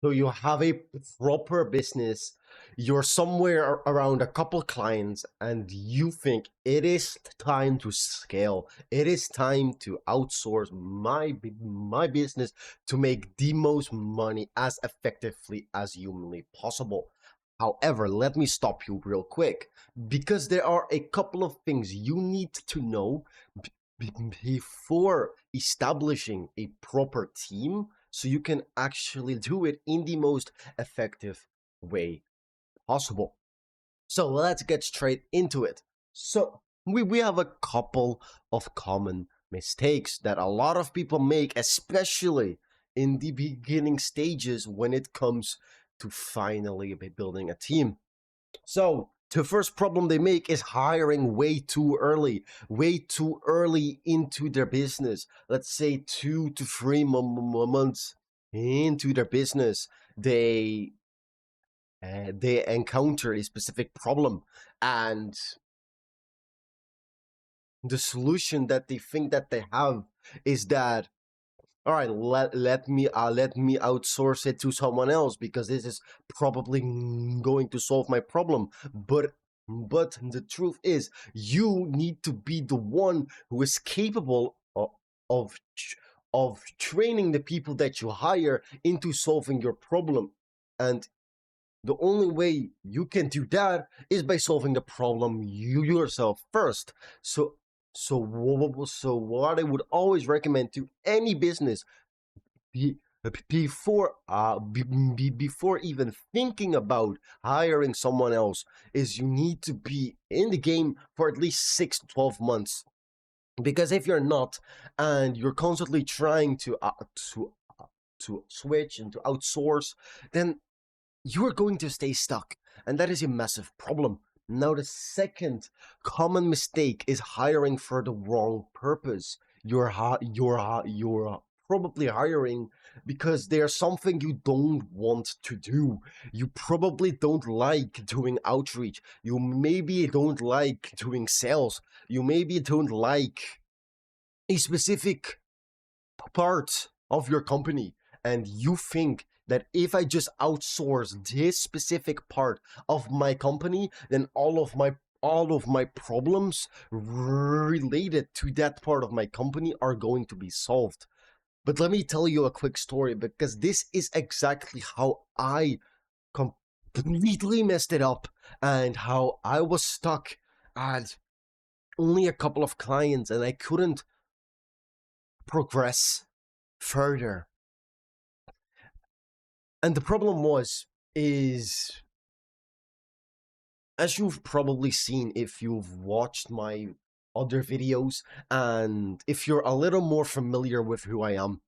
So you have a proper business, you're somewhere around a couple clients, and you think it is time to scale. It is time to outsource my business to make the most money as effectively as humanly possible. However, let me stop you real quick because there are a couple of things you need to know before establishing a proper team so you can actually do it in the most effective way possible. So let's get straight into it. So we have a couple of common mistakes that a lot of people make, especially in the beginning stages when it comes to finally building a team. So the first problem they make is hiring way too early into their business. Let's say 2 to 3 months into their business, they encounter a specific problem, and the solution that they think that they have is that, all right, let me outsource it to someone else because this is probably going to solve my problem. But the truth is, you need to be the one who is capable of of training the people that you hire into solving your problem. And the only way you can do that is by solving the problem you yourself first. So what I would always recommend to any business be, before even thinking about hiring someone else is you need to be in the game for at least 6 to 12 months. Because if you're not, and you're constantly trying to switch and to outsource, then you are going to stay stuck, and that is a massive problem. Now, the second common mistake is hiring for the wrong purpose. You're probably hiring because there's something you don't want to do. You probably don't like doing outreach. You maybe don't like doing sales. You maybe don't like a specific part of your company, and you think that if I just outsource this specific part of my company, then all of my problems related to that part of my company are going to be solved. But let me tell you a quick story, because this is exactly how I completely messed it up and how I was stuck at only a couple of clients and I couldn't progress further. And the problem is, as you've probably seen if you've watched my other videos, and if you're a little more familiar with who I am,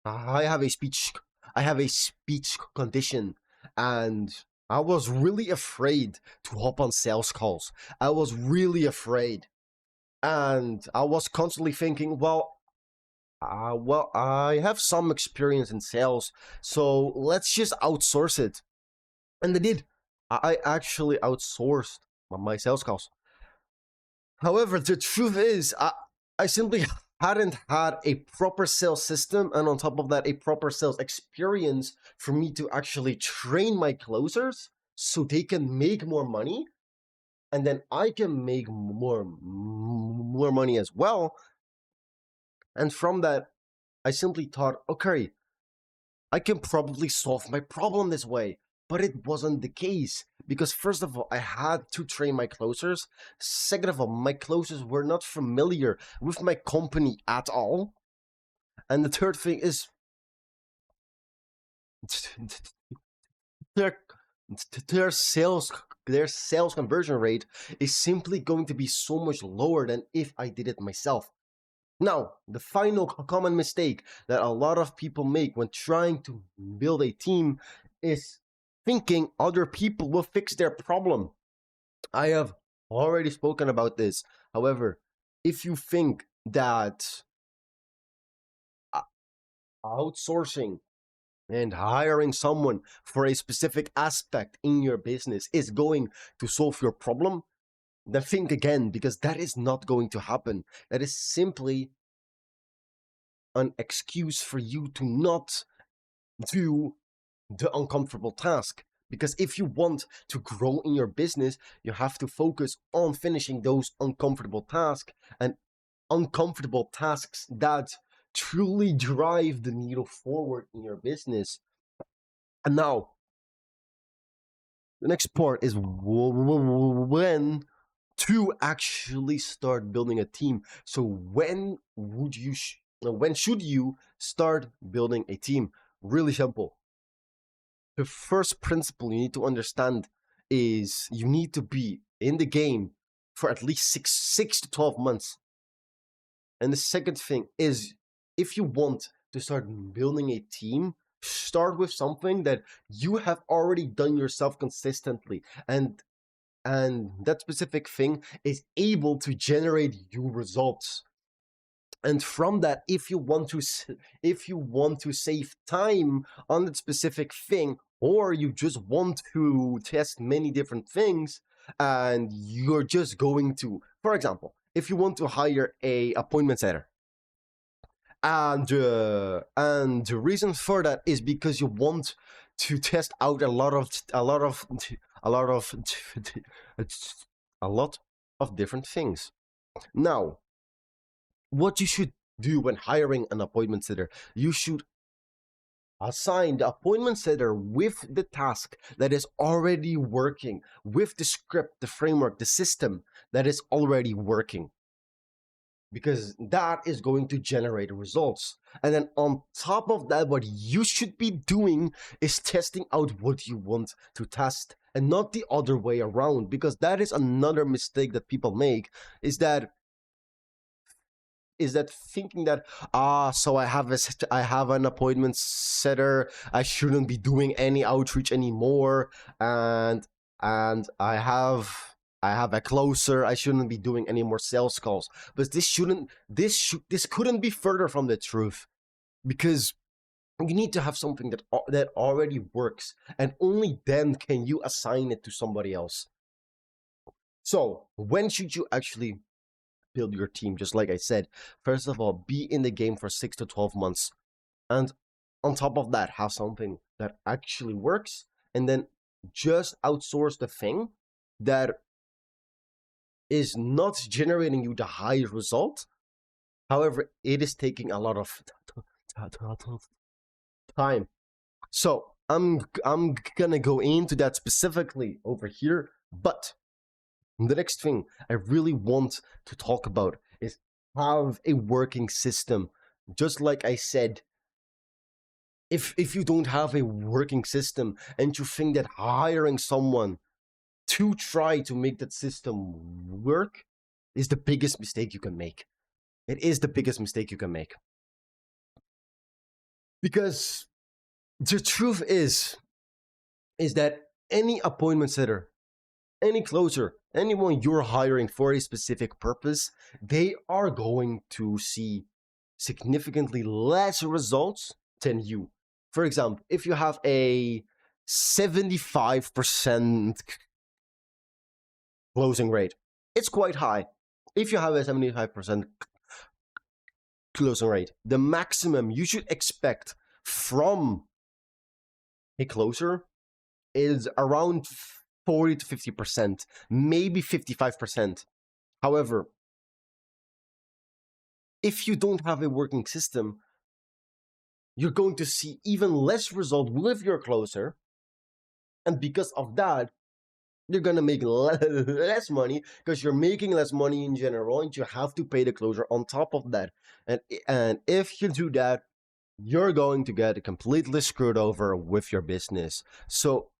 I have a speech, I have a speech condition, and I was really afraid to hop on sales calls. I was really afraid, and I was constantly thinking, well, I have some experience in sales, so let's just outsource it. And I did. I actually outsourced my sales calls. However, the truth is, I simply hadn't had a proper sales system, and on top of that, a proper sales experience for me to actually train my closers so they can make more money, and then I can make more money as well. And from that, I simply thought, okay, I can probably solve my problem this way. But it wasn't the case, because first of all, I had to train my closers. Second of all, my closers were not familiar with my company at all. And the third thing is their their sales conversion rate is simply going to be so much lower than if I did it myself. Now, the final common mistake that a lot of people make when trying to build a team is thinking other people will fix their problem. I have already spoken about this. However, if you think that outsourcing and hiring someone for a specific aspect in your business is going to solve your problem, then think again, because that is not going to happen. That is simply an excuse for you to not do the uncomfortable task. Because if you want to grow in your business, you have to focus on finishing those uncomfortable tasks, and uncomfortable tasks that truly drive the needle forward in your business. And now, the next part is when to actually start building a team. So when should you start building a team? Really simple. The first principle you need to understand is you need to be in the game for at least six to 12 months. And the second thing is, if you want to start building a team, start with something that you have already done yourself consistently, and that specific thing is able to generate you results. And from that, if you want to save time on that specific thing, or you just want to test many different things, and you're just going to, for example, if you want to hire a appointment setter, and the reason for that is because you want to test out a lot of a lot of different things. Now, what you should do when hiring an appointment setter, you should assign the appointment setter with the task that is already working, with the script, the framework, the system that is already working, because that is going to generate results. And then on top of that, what you should be doing is testing out what you want to test, and not the other way around, because that is another mistake that people make, is that thinking that, so I have an appointment setter, I shouldn't be doing any outreach anymore, and I have a closer, I shouldn't be doing any more sales calls. But this couldn't be further from the truth, because you need to have something that already works, and only then can you assign it to somebody else. So when should you actually build your team? Just like I said, first of all, be in the game for 6 to 12 months. And on top of that, have something that actually works, and then just outsource the thing that is not generating you the highest result. However, it is taking a lot of time. So I'm gonna go into that specifically over here, but the next thing I really want to talk about is have a working system. Just like I said, if you don't have a working system and you think that hiring someone to try to make that system work is the biggest mistake you can make. It is the biggest mistake you can make. Because the truth is that any appointment setter, any closer, anyone you're hiring for a specific purpose, they are going to see significantly less results than you. For example, if you have a 75% closing rate, it's quite high. If you have a 75% closing rate, the maximum you should expect from a closer is around 40 to 50%, maybe 55%. However, if you don't have a working system, you're going to see even less result with your closer. And because of that, you're going to make less money, because you're making less money in general, and you have to pay the closer on top of that. And if you do that, you're going to get completely screwed over with your business. So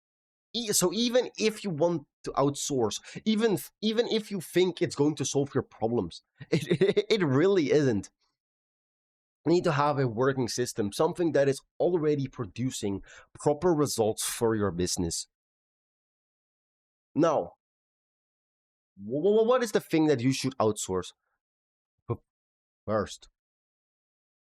even if you want to outsource, even if you think it's going to solve your problems, it really isn't. You need to have a working system, something that is already producing proper results for your business. Now, what is the thing that you should outsource first?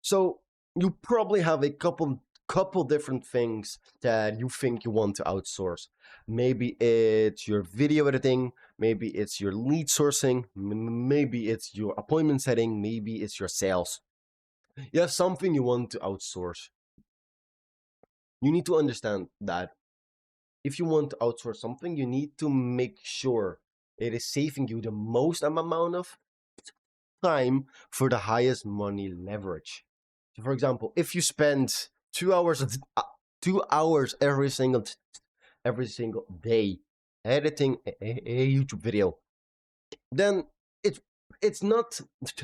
So you probably have a couple different things that you think you want to outsource. Maybe it's your video editing, maybe it's your lead sourcing, maybe it's your appointment setting, maybe it's your sales. You have something you want to outsource. You need to understand that if you want to outsource something, you need to make sure it is saving you the most amount of time for the highest money leverage. So for example, if you spend 2 hours 2 hours every single day editing a YouTube video, then it's it's not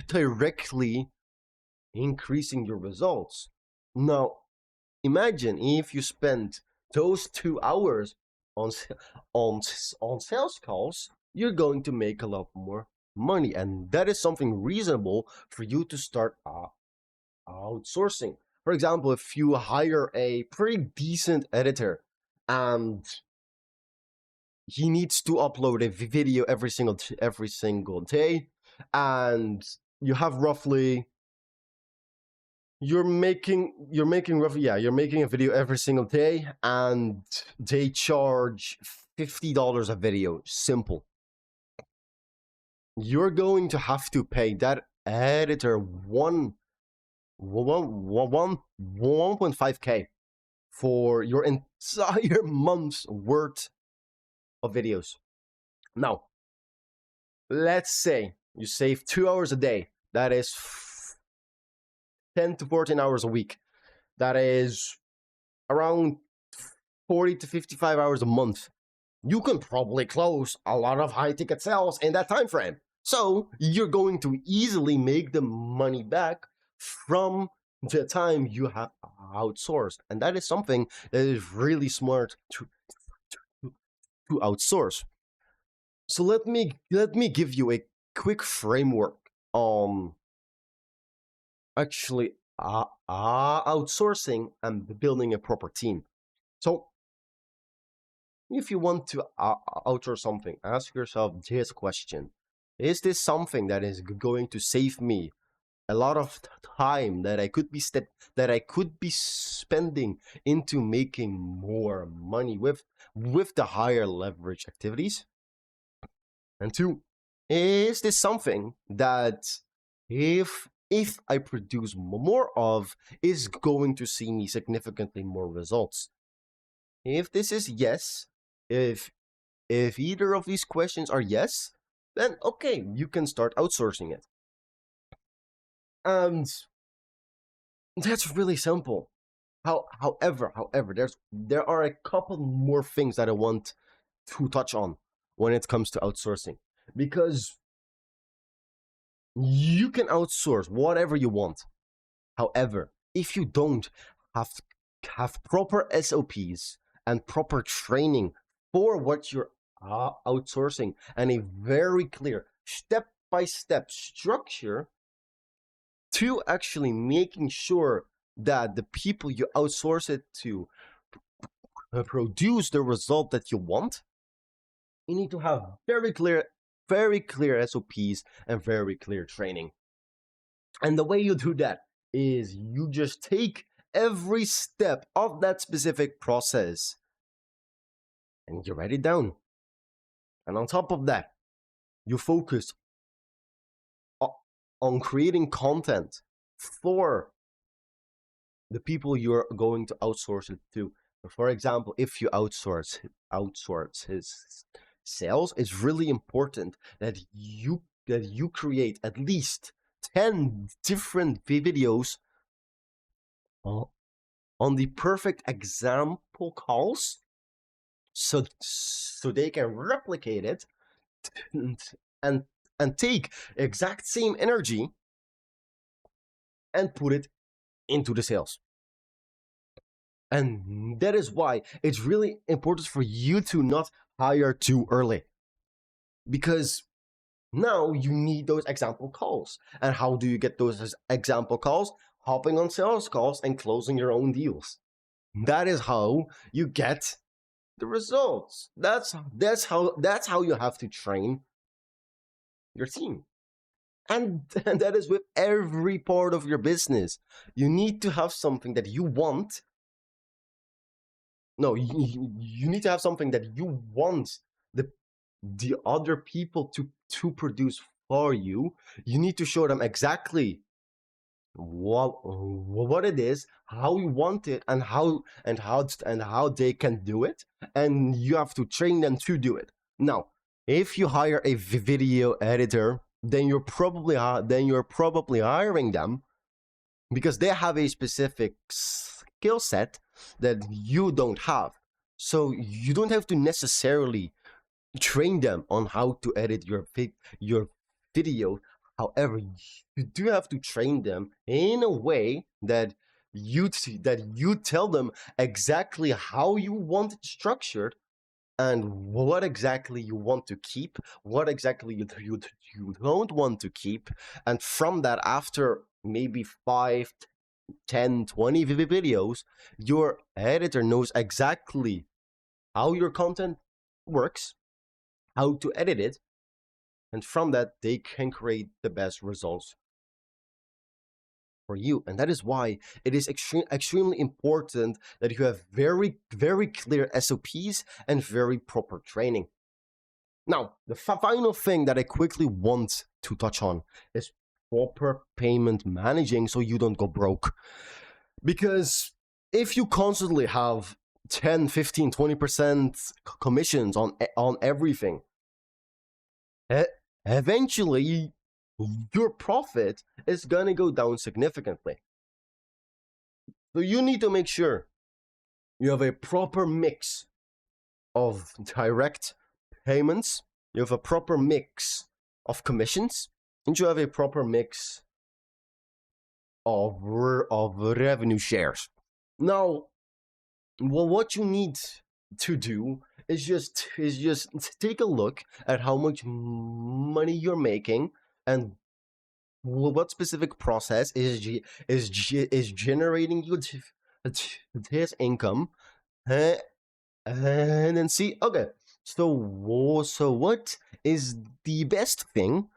directly increasing your results. Now, imagine if you spend those 2 hours on on sales calls, you're going to make a lot more money, and that is something reasonable for you to start outsourcing. For example, if you hire a pretty decent editor and he needs to upload a video every single day, and you have roughly you're making a video every single day, and they charge $50 a video. Simple. You're going to have to pay that editor 1.5K for your entire month's worth of videos. Now, let's say you save 2 hours a day. That is 10 to 14 hours a week. That is around 40 to 55 hours a month. You can probably close a lot of high ticket sales in that time frame. So you're going to easily make the money back from the time you have outsourced. And that is something that is really smart to outsource. So let me give you a quick framework on actually outsourcing and building a proper team. So if you want to outsource something, ask yourself this question: is this something that is going to save me a lot of time that I could be spending into making more money with the higher leverage activities? And two, is this something that if I produce more of, is going to see me significantly more results? If this is yes, if either of these questions are yes, then okay, you can start outsourcing it. And that's really simple. However, there are a couple more things that I want to touch on when it comes to outsourcing, because you can outsource whatever you want. However, if you don't have proper SOPs and proper training for what you're outsourcing, and a very clear step-by-step structure to actually making sure that the people you outsource it to produce the result that you want, you need to have very clear SOPs and very clear training. And the way you do that is you just take every step of that specific process and you write it down. And on top of that, you focus on creating content for the people you're going to outsource it to. For example, if you outsource his sales, it's really important that you create at least 10 different videos on the perfect example calls, so they can replicate it and take exact same energy and put it into the sales. And that is why it's really important for you to not hire too early, because now you need those example calls. And how do you get those example calls? Hopping on sales calls and closing your own deals. That is how you get the results. That's how you have to train your team. And that is with every part of your business. You need to have something that you want. No, you need to have something that you want the other people to produce for you. You need to show them exactly what it is, how you want it, and how they can do it, and you have to train them to do it. Now, if you hire a video editor, then you're probably hiring them because they have a specific skill set that you don't have. So you don't have to necessarily train them on how to edit your video. However, you do have to train them in a way that you tell them exactly how you want it structured and what exactly you want to keep, what exactly you don't want to keep. And from that, after maybe 5, 10, 20 videos, your editor knows exactly how your content works, how to edit it, and from that they can create the best results for you. And that is why it is extremely important that you have very, very clear SOPs and very proper training. Now, the final thing that I quickly want to touch on is proper payment managing so you don't go broke. Because if you constantly have 10, 15, 20% commissions on everything, eventually your profit is going to go down significantly. So you need to make sure you have a proper mix of direct payments, you have a proper mix of commissions, and you have a proper mix of revenue shares. Now, well, what you need to do is just take a look at how much money you're making and what specific process is generating you this income, and then see, okay, so what is the best thing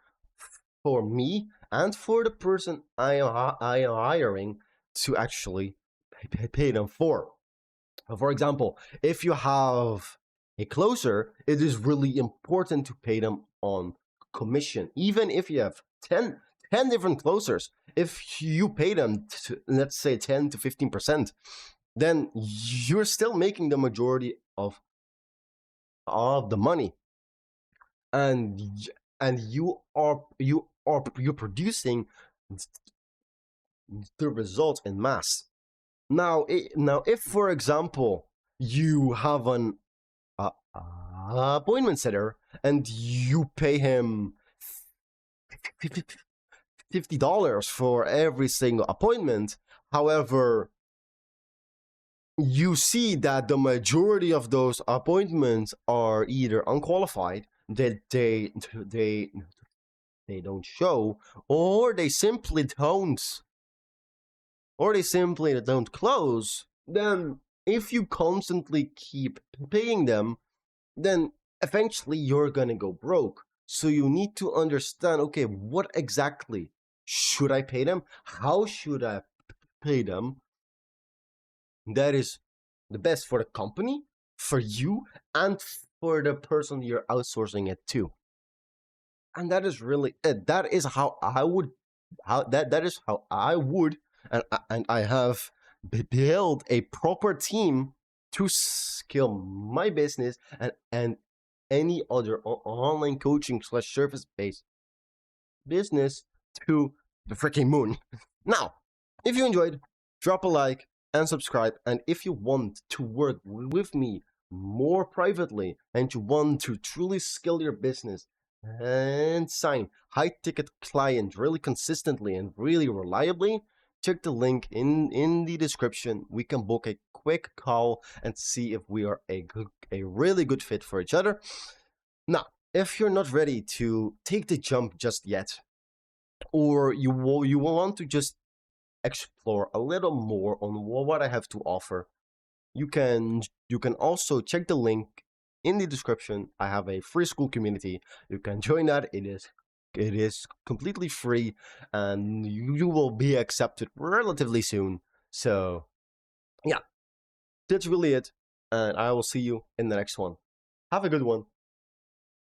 for me and for the person I am hiring to actually pay them for. For example, if you have a closer, it is really important to pay them on commission. Even if you have 10 different closers, if you pay them, let's say 10 to 15%, then you're still making the majority of the money, and you're producing the results in mass. Now, if for example you have an appointment setter and you pay him $50 for every single appointment, however, you see that the majority of those appointments are either unqualified, that they don't show, or they simply don't close, then if you constantly keep paying them, then eventually you're gonna go broke. So you need to understand, okay, what exactly should I pay them? How should I pay them? That is the best for the company, for you, and for the person you're outsourcing it to. And that is really it. That is how I would, and I have built a proper team to scale my business and any other online coaching / service based business to the freaking moon. Now, if you enjoyed, drop a like and subscribe. And if you want to work with me more privately and you want to truly scale your business and sign high ticket clients really consistently and really reliably, check the link in the description. We can book a quick call and see if we are a really good fit for each other. Now, if you're not ready to take the jump just yet, or you want to just explore a little more on what I have to offer, you can also check the link in the description. I have a free school community. You can join that. It is completely free, and you will be accepted relatively soon. So yeah, that's really it, and I will see you in the next one. Have a good one.